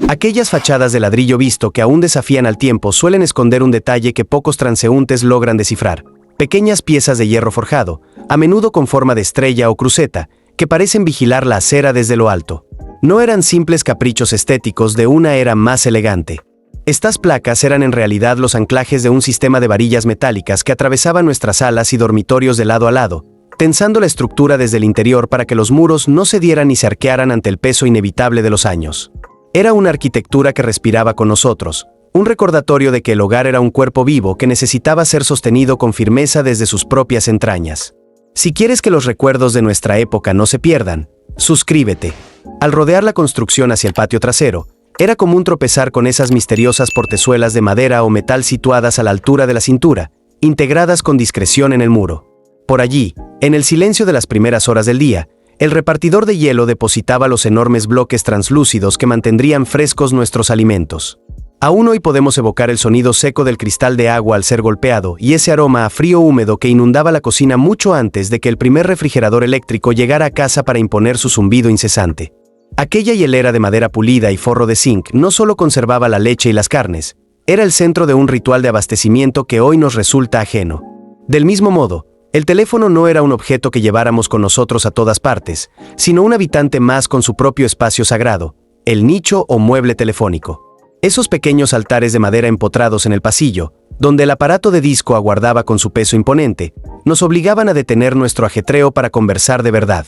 Aquellas fachadas de ladrillo visto que aún desafían al tiempo suelen esconder un detalle que pocos transeúntes logran descifrar. Pequeñas piezas de hierro forjado, a menudo con forma de estrella o cruceta, que parecen vigilar la acera desde lo alto. No eran simples caprichos estéticos de una era más elegante. Estas placas eran en realidad los anclajes de un sistema de varillas metálicas que atravesaban nuestras salas y dormitorios de lado a lado, tensando la estructura desde el interior para que los muros no cedieran ni se arquearan ante el peso inevitable de los años. Era una arquitectura que respiraba con nosotros, un recordatorio de que el hogar era un cuerpo vivo que necesitaba ser sostenido con firmeza desde sus propias entrañas. Si quieres que los recuerdos de nuestra época no se pierdan, suscríbete. Al rodear la construcción hacia el patio trasero, era común tropezar con esas misteriosas portezuelas de madera o metal situadas a la altura de la cintura, integradas con discreción en el muro. Por allí, en el silencio de las primeras horas del día, el repartidor de hielo depositaba los enormes bloques translúcidos que mantendrían frescos nuestros alimentos. Aún hoy podemos evocar el sonido seco del cristal de agua al ser golpeado y ese aroma a frío húmedo que inundaba la cocina mucho antes de que el primer refrigerador eléctrico llegara a casa para imponer su zumbido incesante. Aquella hielera de madera pulida y forro de zinc no solo conservaba la leche y las carnes, era el centro de un ritual de abastecimiento que hoy nos resulta ajeno. Del mismo modo, el teléfono no era un objeto que lleváramos con nosotros a todas partes, sino un habitante más con su propio espacio sagrado, el nicho o mueble telefónico. Esos pequeños altares de madera empotrados en el pasillo, donde el aparato de disco aguardaba con su peso imponente, nos obligaban a detener nuestro ajetreo para conversar de verdad.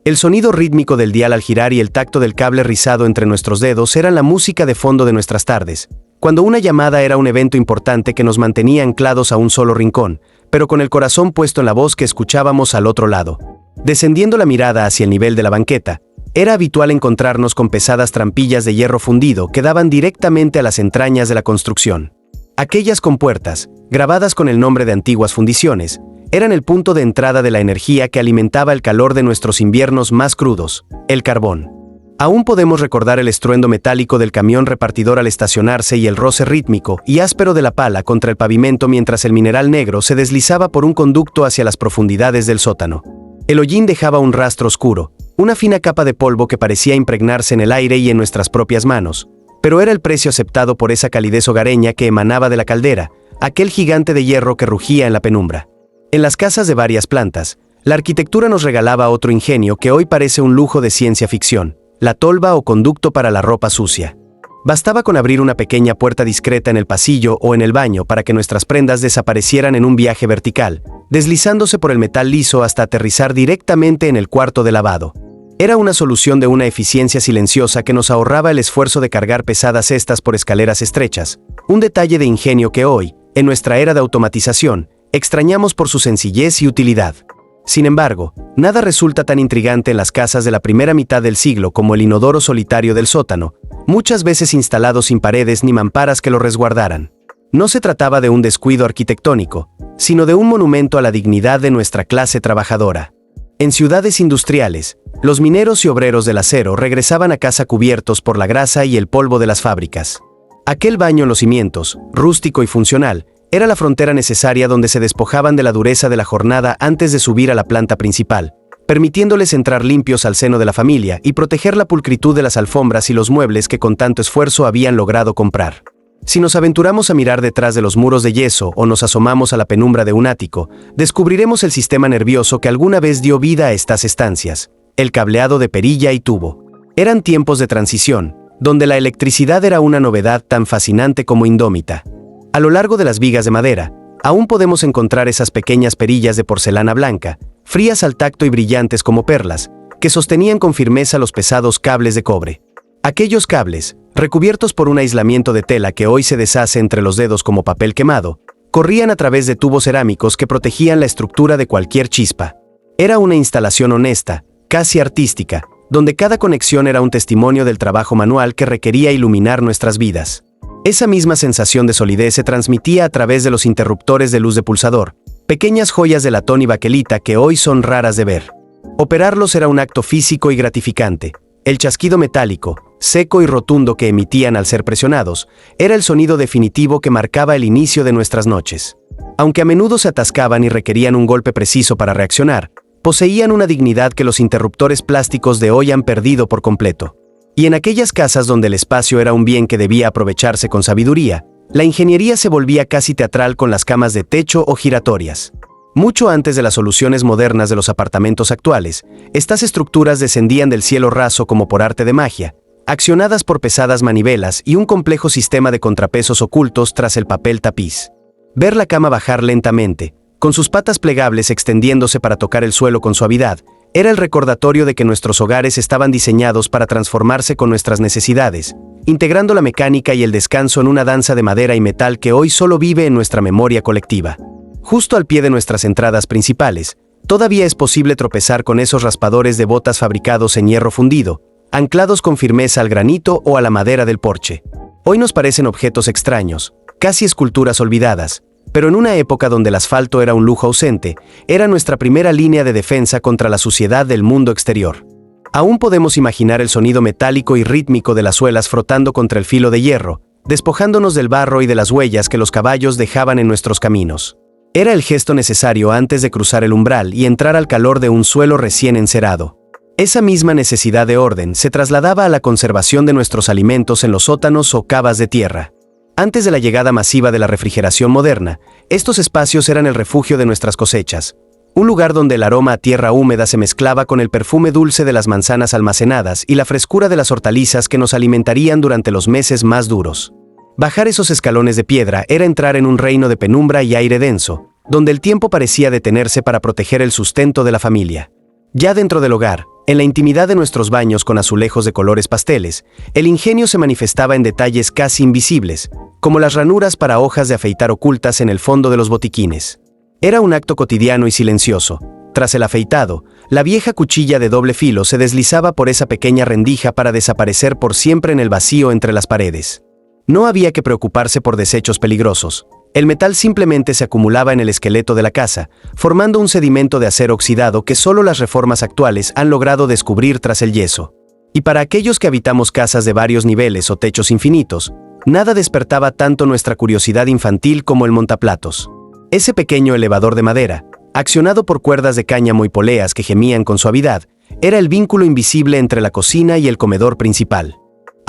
El sonido rítmico del dial al girar y el tacto del cable rizado entre nuestros dedos eran la música de fondo de nuestras tardes, cuando una llamada era un evento importante que nos mantenía anclados a un solo rincón, pero con el corazón puesto en la voz que escuchábamos al otro lado. Descendiendo la mirada hacia el nivel de la banqueta, era habitual encontrarnos con pesadas trampillas de hierro fundido que daban directamente a las entrañas de la construcción. Aquellas compuertas, grabadas con el nombre de antiguas fundiciones, eran el punto de entrada de la energía que alimentaba el calor de nuestros inviernos más crudos, el carbón. Aún podemos recordar el estruendo metálico del camión repartidor al estacionarse y el roce rítmico y áspero de la pala contra el pavimento mientras el mineral negro se deslizaba por un conducto hacia las profundidades del sótano. El hollín dejaba un rastro oscuro, una fina capa de polvo que parecía impregnarse en el aire y en nuestras propias manos, pero era el precio aceptado por esa calidez hogareña que emanaba de la caldera, aquel gigante de hierro que rugía en la penumbra. En las casas de varias plantas, la arquitectura nos regalaba otro ingenio que hoy parece un lujo de ciencia ficción, la tolva o conducto para la ropa sucia. Bastaba con abrir una pequeña puerta discreta en el pasillo o en el baño para que nuestras prendas desaparecieran en un viaje vertical, deslizándose por el metal liso hasta aterrizar directamente en el cuarto de lavado. Era una solución de una eficiencia silenciosa que nos ahorraba el esfuerzo de cargar pesadas cestas por escaleras estrechas, un detalle de ingenio que hoy, en nuestra era de automatización, extrañamos por su sencillez y utilidad. Sin embargo, nada resulta tan intrigante en las casas de la primera mitad del siglo como el inodoro solitario del sótano, muchas veces instalado sin paredes ni mamparas que lo resguardaran. No se trataba de un descuido arquitectónico, sino de un monumento a la dignidad de nuestra clase trabajadora. En ciudades industriales, los mineros y obreros del acero regresaban a casa cubiertos por la grasa y el polvo de las fábricas. Aquel baño en los cimientos, rústico y funcional, era la frontera necesaria donde se despojaban de la dureza de la jornada antes de subir a la planta principal, permitiéndoles entrar limpios al seno de la familia y proteger la pulcritud de las alfombras y los muebles que con tanto esfuerzo habían logrado comprar. Si nos aventuramos a mirar detrás de los muros de yeso o nos asomamos a la penumbra de un ático, descubriremos el sistema nervioso que alguna vez dio vida a estas estancias, el cableado de perilla y tubo. Eran tiempos de transición, donde la electricidad era una novedad tan fascinante como indómita. A lo largo de las vigas de madera, aún podemos encontrar esas pequeñas perillas de porcelana blanca, frías al tacto y brillantes como perlas, que sostenían con firmeza los pesados cables de cobre. Aquellos cables, recubiertos por un aislamiento de tela que hoy se deshace entre los dedos como papel quemado, corrían a través de tubos cerámicos que protegían la estructura de cualquier chispa. Era una instalación honesta, casi artística, donde cada conexión era un testimonio del trabajo manual que requería iluminar nuestras vidas. Esa misma sensación de solidez se transmitía a través de los interruptores de luz de pulsador, pequeñas joyas de latón y baquelita que hoy son raras de ver. Operarlos era un acto físico y gratificante. El chasquido metálico, seco y rotundo que emitían al ser presionados, era el sonido definitivo que marcaba el inicio de nuestras noches. Aunque a menudo se atascaban y requerían un golpe preciso para reaccionar, poseían una dignidad que los interruptores plásticos de hoy han perdido por completo. Y en aquellas casas donde el espacio era un bien que debía aprovecharse con sabiduría, la ingeniería se volvía casi teatral con las camas de techo o giratorias. Mucho antes de las soluciones modernas de los apartamentos actuales, estas estructuras descendían del cielo raso como por arte de magia, accionadas por pesadas manivelas y un complejo sistema de contrapesos ocultos tras el papel tapiz. Ver la cama bajar lentamente, con sus patas plegables extendiéndose para tocar el suelo con suavidad, era el recordatorio de que nuestros hogares estaban diseñados para transformarse con nuestras necesidades, integrando la mecánica y el descanso en una danza de madera y metal que hoy solo vive en nuestra memoria colectiva. Justo al pie de nuestras entradas principales, todavía es posible tropezar con esos raspadores de botas fabricados en hierro fundido, anclados con firmeza al granito o a la madera del porche. Hoy nos parecen objetos extraños, casi esculturas olvidadas, pero en una época donde el asfalto era un lujo ausente, era nuestra primera línea de defensa contra la suciedad del mundo exterior. Aún podemos imaginar el sonido metálico y rítmico de las suelas frotando contra el filo de hierro, despojándonos del barro y de las huellas que los caballos dejaban en nuestros caminos. Era el gesto necesario antes de cruzar el umbral y entrar al calor de un suelo recién encerado. Esa misma necesidad de orden se trasladaba a la conservación de nuestros alimentos en los sótanos o cavas de tierra. Antes de la llegada masiva de la refrigeración moderna, estos espacios eran el refugio de nuestras cosechas, un lugar donde el aroma a tierra húmeda se mezclaba con el perfume dulce de las manzanas almacenadas y la frescura de las hortalizas que nos alimentarían durante los meses más duros. Bajar esos escalones de piedra era entrar en un reino de penumbra y aire denso, donde el tiempo parecía detenerse para proteger el sustento de la familia. Ya dentro del hogar, en la intimidad de nuestros baños con azulejos de colores pasteles, el ingenio se manifestaba en detalles casi invisibles, como las ranuras para hojas de afeitar ocultas en el fondo de los botiquines. Era un acto cotidiano y silencioso. Tras el afeitado, la vieja cuchilla de doble filo se deslizaba por esa pequeña rendija para desaparecer por siempre en el vacío entre las paredes. No había que preocuparse por desechos peligrosos. El metal simplemente se acumulaba en el esqueleto de la casa, formando un sedimento de acero oxidado que solo las reformas actuales han logrado descubrir tras el yeso. Y para aquellos que habitamos casas de varios niveles o techos infinitos, nada despertaba tanto nuestra curiosidad infantil como el montaplatos. Ese pequeño elevador de madera, accionado por cuerdas de cáñamo y poleas que gemían con suavidad, era el vínculo invisible entre la cocina y el comedor principal.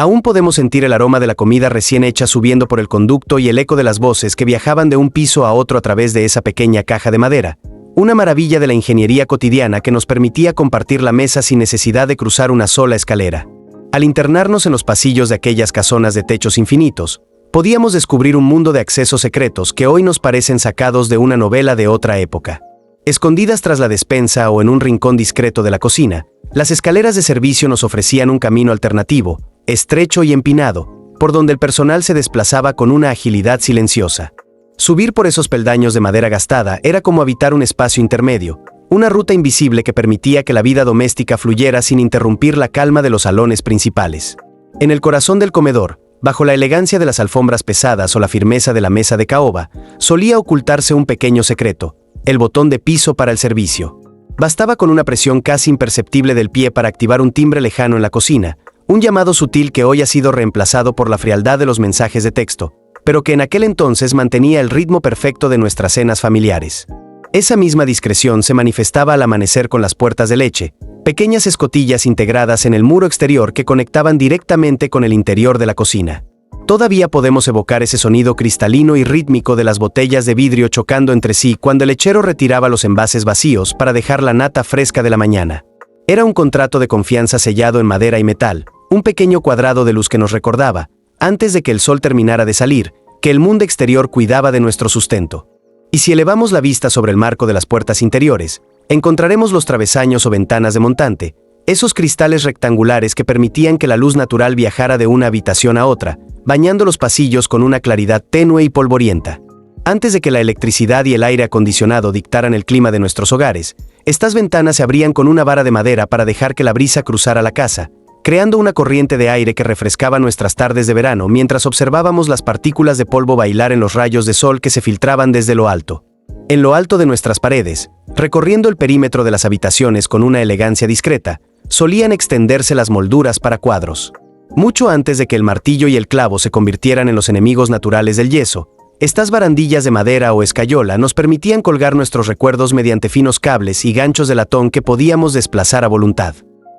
Aún podemos sentir el aroma de la comida recién hecha subiendo por el conducto y el eco de las voces que viajaban de un piso a otro a través de esa pequeña caja de madera, una maravilla de la ingeniería cotidiana que nos permitía compartir la mesa sin necesidad de cruzar una sola escalera. Al internarnos en los pasillos de aquellas casonas de techos infinitos, podíamos descubrir un mundo de accesos secretos que hoy nos parecen sacados de una novela de otra época. Escondidas tras la despensa o en un rincón discreto de la cocina, las escaleras de servicio nos ofrecían un camino alternativo, estrecho y empinado, por donde el personal se desplazaba con una agilidad silenciosa. Subir por esos peldaños de madera gastada era como habitar un espacio intermedio, una ruta invisible que permitía que la vida doméstica fluyera sin interrumpir la calma de los salones principales. En el corazón del comedor, bajo la elegancia de las alfombras pesadas o la firmeza de la mesa de caoba, solía ocultarse un pequeño secreto, el botón de piso para el servicio. Bastaba con una presión casi imperceptible del pie para activar un timbre lejano en la cocina, un llamado sutil que hoy ha sido reemplazado por la frialdad de los mensajes de texto, pero que en aquel entonces mantenía el ritmo perfecto de nuestras cenas familiares. Esa misma discreción se manifestaba al amanecer con las puertas de leche, pequeñas escotillas integradas en el muro exterior que conectaban directamente con el interior de la cocina. Todavía podemos evocar ese sonido cristalino y rítmico de las botellas de vidrio chocando entre sí cuando el lechero retiraba los envases vacíos para dejar la nata fresca de la mañana. Era un contrato de confianza sellado en madera y metal, un pequeño cuadrado de luz que nos recordaba, antes de que el sol terminara de salir, que el mundo exterior cuidaba de nuestro sustento. Y si elevamos la vista sobre el marco de las puertas interiores, encontraremos los travesaños o ventanas de montante, esos cristales rectangulares que permitían que la luz natural viajara de una habitación a otra, bañando los pasillos con una claridad tenue y polvorienta. Antes de que la electricidad y el aire acondicionado dictaran el clima de nuestros hogares, estas ventanas se abrían con una vara de madera para dejar que la brisa cruzara la casa, creando una corriente de aire que refrescaba nuestras tardes de verano mientras observábamos las partículas de polvo bailar en los rayos de sol que se filtraban desde lo alto. En lo alto de nuestras paredes, recorriendo el perímetro de las habitaciones con una elegancia discreta, solían extenderse las molduras para cuadros. Mucho antes de que el martillo y el clavo se convirtieran en los enemigos naturales del yeso, estas barandillas de madera o escayola nos permitían colgar nuestros recuerdos mediante finos cables y ganchos de latón que podíamos desplazar a voluntad.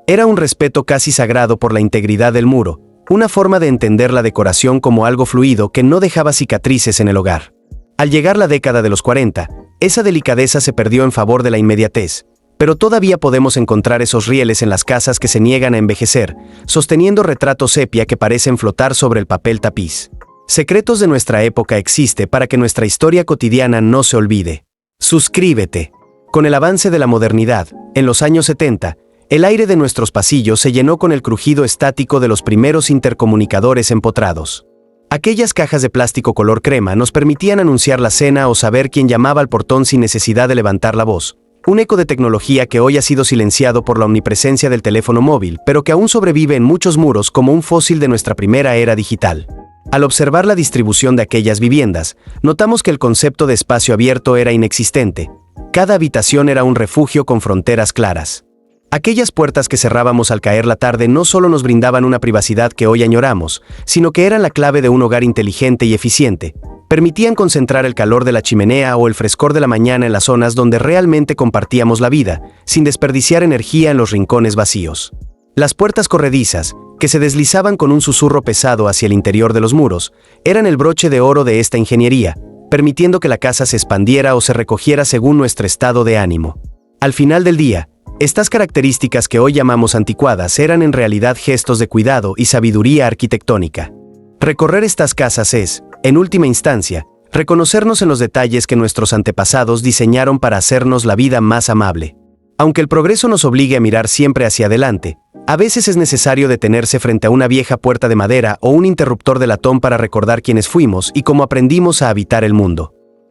Era un respeto casi sagrado por la integridad del muro, una forma de entender la decoración como algo fluido que no dejaba cicatrices en el hogar. Al llegar la década de los 40, esa delicadeza se perdió en favor de la inmediatez, pero todavía podemos encontrar esos rieles en las casas que se niegan a envejecer, sosteniendo retratos sepia que parecen flotar sobre el papel tapiz. Secretos de nuestra época existe para que nuestra historia cotidiana no se olvide. Suscríbete. Con el avance de la modernidad, en los años 70, el aire de nuestros pasillos se llenó con el crujido estático de los primeros intercomunicadores empotrados. Aquellas cajas de plástico color crema nos permitían anunciar la cena o saber quién llamaba al portón sin necesidad de levantar la voz. Un eco de tecnología que hoy ha sido silenciado por la omnipresencia del teléfono móvil, pero que aún sobrevive en muchos muros como un fósil de nuestra primera era digital. Al observar la distribución de aquellas viviendas, notamos que el concepto de espacio abierto era inexistente. Cada habitación era un refugio con fronteras claras. Aquellas puertas que cerrábamos al caer la tarde no solo nos brindaban una privacidad que hoy añoramos, sino que eran la clave de un hogar inteligente y eficiente. Permitían concentrar el calor de la chimenea o el frescor de la mañana en las zonas donde realmente compartíamos la vida, sin desperdiciar energía en los rincones vacíos. Las puertas corredizas, que se deslizaban con un susurro pesado hacia el interior de los muros, eran el broche de oro de esta ingeniería, permitiendo que la casa se expandiera o se recogiera según nuestro estado de ánimo. Al final del día, estas características que hoy llamamos anticuadas eran en realidad gestos de cuidado y sabiduría arquitectónica. Recorrer estas casas es, en última instancia, reconocernos en los detalles que nuestros antepasados diseñaron para hacernos la vida más amable. Aunque el progreso nos obligue a mirar siempre hacia adelante, a veces es necesario detenerse frente a una vieja puerta de madera o un interruptor de latón para recordar quiénes fuimos y cómo aprendimos a habitar el mundo.